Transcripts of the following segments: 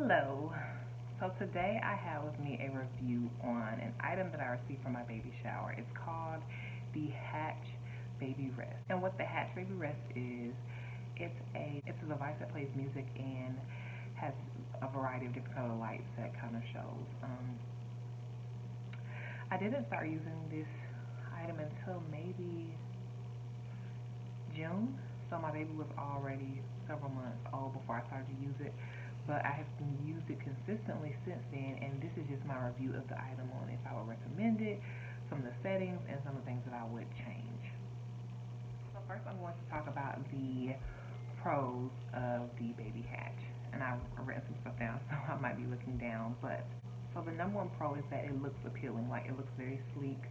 Hello. So today I have with me a review on an item that I received from my baby shower. It's called the Hatch Baby Rest. And what the Hatch Baby Rest is, it's a device that plays music and has a variety of different color lights that kind of shows. I didn't start using this item until maybe June. So my baby was already several months old before I started to use it, but I have used it consistently since then, and this is just my review of the item on if I would recommend it, some of the settings, and some of the things that I would change. So first I'm going to talk about the pros of the Baby Hatch, and I've written some stuff down, so I might be looking down, but so the number one pro is that it looks appealing, like it looks very sleek.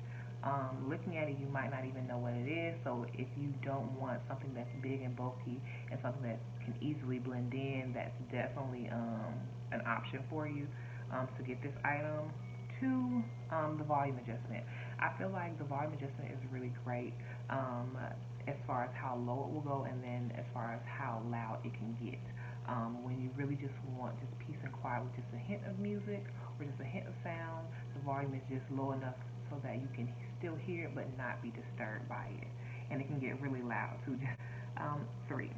Looking at it, you might not even know what it is. So if you don't want something that's big and bulky and something that can easily blend in, that's definitely an option for you to get this item. Two, the volume adjustment. I feel like the volume adjustment is really great as far as how low it will go, and then as far as how loud it can get. When you really just want just peace and quiet with just a hint of music or just a hint of sound, the volume is just low enough so that you can still hear it but not be disturbed by it. And it can get really loud too. Three,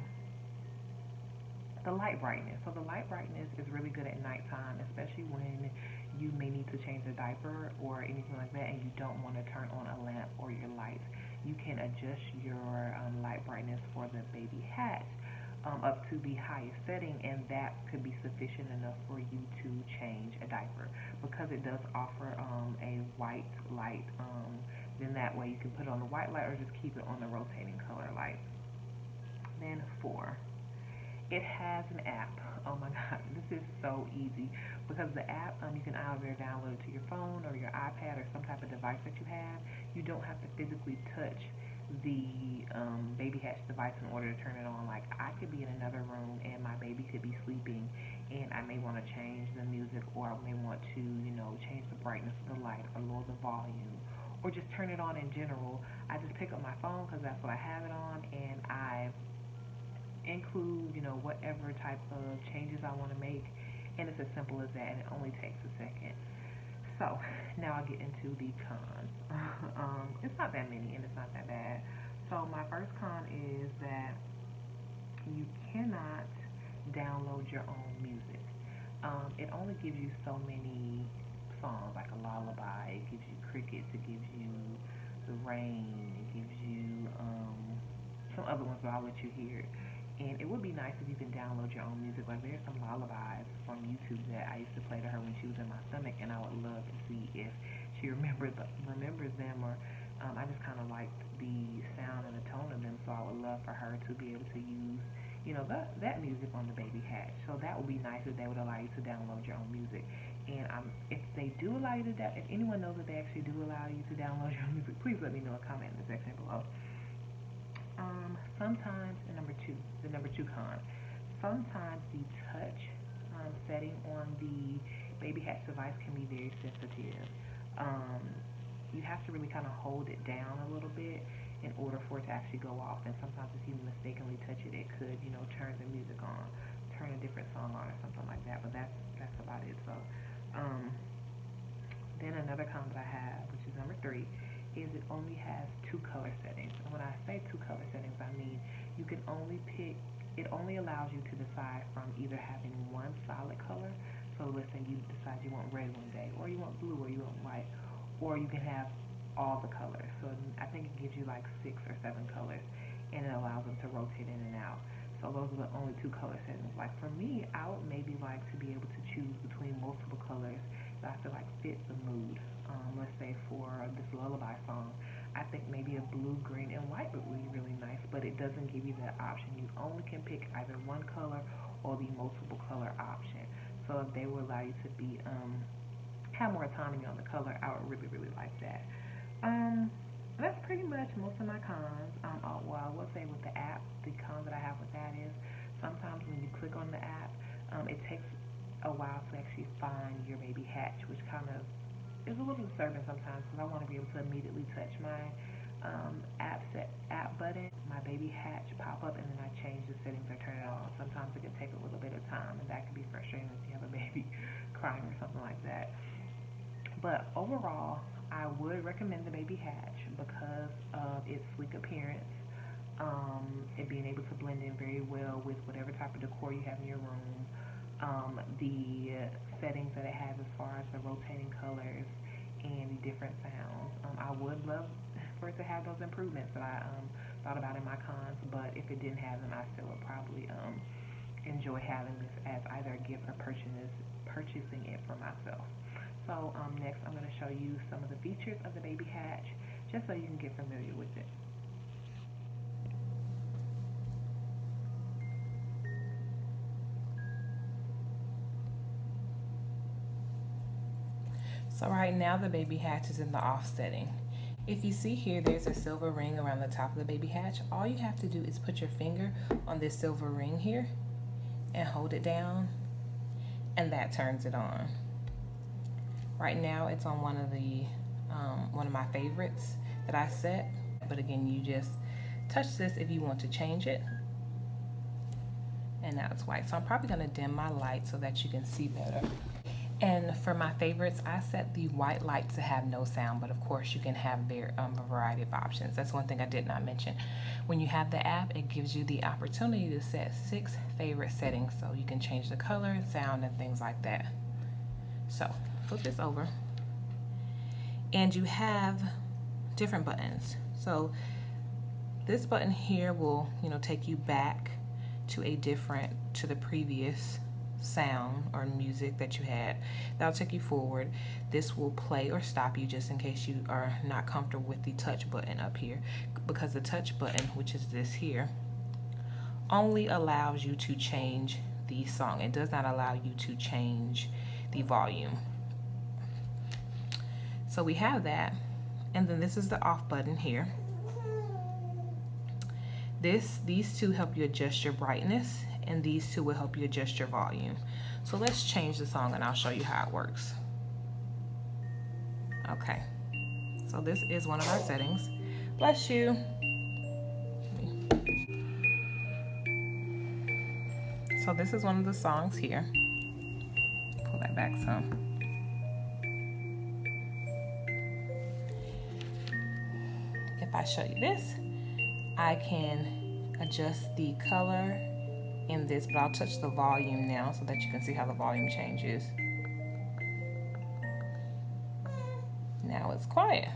the light brightness. So the light brightness is really good at nighttime, especially when you may need to change a diaper or anything like that and you don't want to turn on a lamp or your lights. You can adjust your light brightness for the Baby Hatch up to the highest setting, and that could be sufficient enough for you to change a diaper because it does offer a white light. Then that way you can put it on the white light or just keep it on the rotating color light. Then four, it has an app. Oh my god, this is so easy because the app, you can either download it to your phone or your iPad or some type of device that you have. You don't have to physically touch the Baby Hatch device in order to turn it on. Like I could be in another room and my baby could be sleeping and I may want to change the music, or I may want to, change the brightness of the light or lower the volume or just turn it on in general. I just pick up my phone because that's what I have it on, and I include, whatever type of changes I want to make, and it's as simple as that, and it only takes a second. So now I get into the cons. It's not that many and it's not that bad. So my first con is that you cannot download your own music. It only gives you so many songs, like a lullaby. It gives you crickets. It gives you the rain. It gives you some other ones, but I'll let you hear it. And it would be nice if you can download your own music. Like there's some lullabies from YouTube that I used to play to her when she was in my stomach, and I would love to see if she remembers them, or I just kind of liked the sound and the tone of them, so I would love for her to be able to use, that music on the Baby Hatch. So that would be nice if they would allow you to download your own music. And if they do allow you to, if anyone knows that they actually do allow you to download your own music, please let me know in a comment in the section below. Sometimes, the number two con, sometimes the touch setting on the Baby Hatch device can be very sensitive. Um, you have to really kind of hold it down a little bit in order for it to actually go off. And sometimes if you mistakenly touch it, it could, turn the music on, turn a different song on or something like that. But that's about it. So, then another con that I have, which is number three, is it only has two color settings. And when I say two color settings, I mean you can only pick, it only allows you to decide from either having one solid color. So let's say you decide you want red one day, or you want blue, or you want white, or you can have all the colors. So I think it gives you like 6 or 7 colors, and it allows them to rotate in and out. So those are the only two color settings. Like for me, I would maybe like to be able to choose between multiple colors that I feel like fit the mood. Let's say for this lullaby song, I think maybe a blue, green, and white would be really nice, but it doesn't give you that option. You only can pick either one color or the multiple color option. So if they will allow you to be have more autonomy on the color, I would really, really like that. That's pretty much most of my cons. Well, I will say with the app, the con that I have with that is sometimes when you click on the app, it takes a while to actually find your Baby Hatch, which kind of is a little disturbing sometimes because I want to be able to immediately touch my app button, my Baby Hatch pop up, and then I change the settings or turn it on. Sometimes it can take a little bit of time, and that can be frustrating if you have a baby But overall, I would recommend the Baby Hatch because of its sleek appearance, it being able to blend in very well with whatever type of decor you have in your room, the settings that it has as far as the rotating colors and the different sounds. I would love for it to have those improvements that I thought about in my cons, but if it didn't have them, I still would probably enjoy having this as either a gift or purchasing it for myself. So next I'm going to show you some of the features of the Baby Hatch just so you can get familiar with it. So right now the Baby Hatch is in the off setting. If you see here, there's a silver ring around the top of the Baby Hatch. All you have to do is put your finger on this silver ring here and hold it down, and that turns it on. Right now it's on one of my favorites that I set, but again, you just touch this if you want to change it. And now it's white. So I'm probably going to dim my light so that you can see better. And for my favorites, I set the white light to have no sound, but of course you can have a variety of options. That's one thing I did not mention. When you have the app, it gives you the opportunity to set 6 favorite settings, so you can change the color, sound, and things like that. So flip this over, and you have different buttons. So this button here will, take you back to the previous sound or music that you had. That'll take you forward. This will play or stop you just in case you are not comfortable with the touch button up here, because the touch button, which is this here, only allows you to change the song. It does not allow you to change the volume. So we have that, and then this is the off button here. These two help you adjust your brightness, and these two will help you adjust your volume. So let's change the song and I'll show you how it works. Okay, so this is one of our settings. Bless you. So this is one of the songs here. Pull that back some. If I show you this, I can adjust the color in this, but I'll touch the volume now so that you can see how the volume changes. Now it's quiet.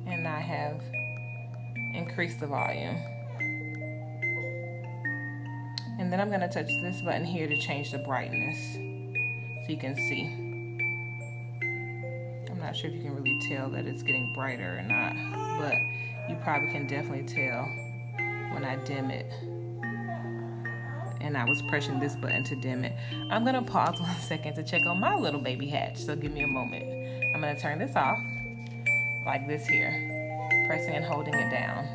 And I have increased the volume. And then I'm going to touch this button here to change the brightness so you can see. I'm not sure if you can really tell that it's getting brighter or not, but you probably can definitely tell when I dim it. And I was pressing this button to dim it. I'm gonna pause 1 second to check on my little Baby Hatch, so give me a moment. I'm gonna turn this off, like this here, pressing and holding it down.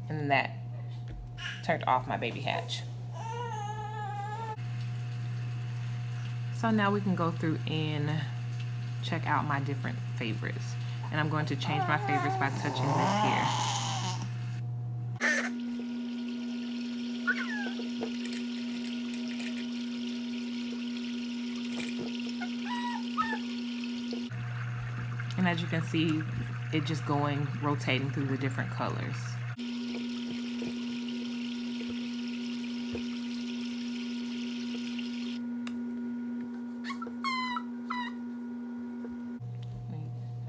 And then that turned off my Baby Hatch. So now we can go through and check out my different favorites. And I'm going to change my favorites by touching this here. And as you can see, it just rotating through the different colors.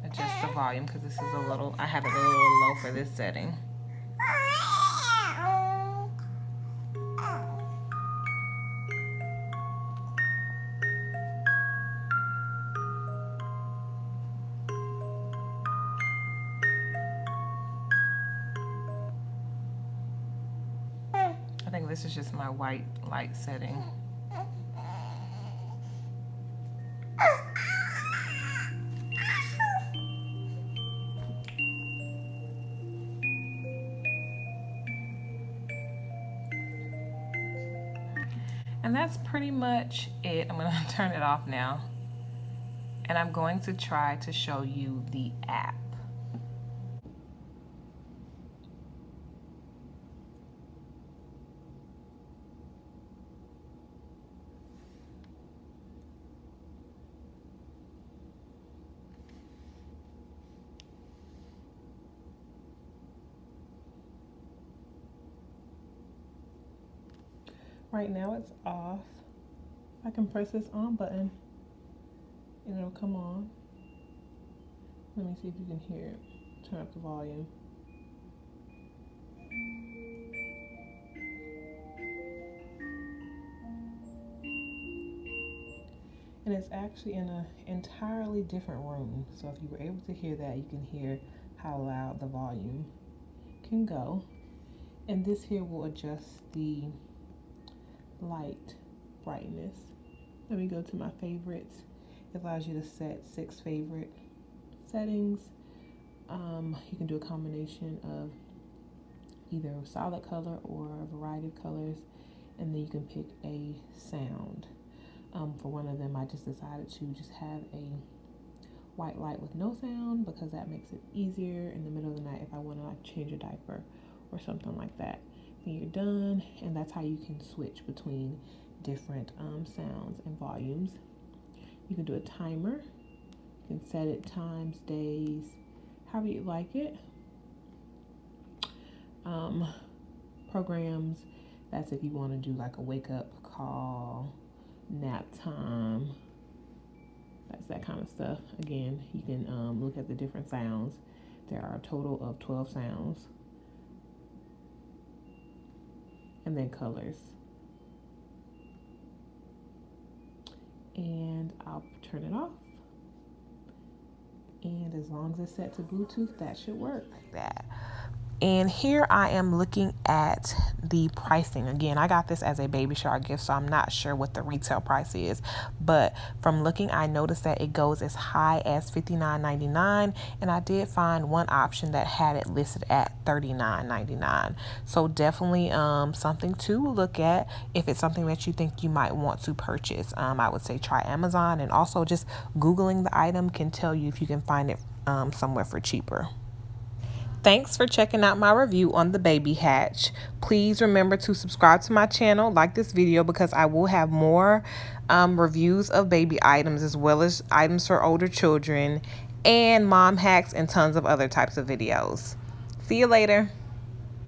Adjust the volume because this is I have it a little low for this setting. I think this is just my white light setting. And that's pretty much it. I'm going to turn it off now. And I'm going to try to show you the app. Right now it's off. I can press this on button and it'll come on. Let me see if you can hear it. Turn up the volume. And it's actually in an entirely different room. So if you were able to hear that, you can hear how loud the volume can go. And this here will adjust the light brightness. Let me go to my favorites. It allows you to set 6 favorite settings. You can do a combination of either a solid color or a variety of colors, and then you can pick a sound. For one of them, I just decided to just have a white light with no sound because that makes it easier in the middle of the night if I want to like change a diaper or something like that. Then you're done, and that's how you can switch between different sounds and volumes. You can do a timer. You can set it times, days, however you like it. Programs, that's if you want to do like a wake up call, nap time, that's that kind of stuff. Again, you can look at the different sounds. There are a total of 12 sounds. And then colors. And I'll turn it off. And as long as it's set to Bluetooth, that should work. And here I am looking at the pricing. Again, I got this as a baby shower gift, so I'm not sure what the retail price is. But from looking, I noticed that it goes as high as $59.99. And I did find one option that had it listed at $39.99. So definitely something to look at if it's something that you think you might want to purchase. I would say try Amazon, and also just Googling the item can tell you if you can find it somewhere for cheaper. Thanks for checking out my review on the Baby Hatch. Please remember to subscribe to my channel, like this video, because I will have more reviews of baby items as well as items for older children and mom hacks and tons of other types of videos. See you later.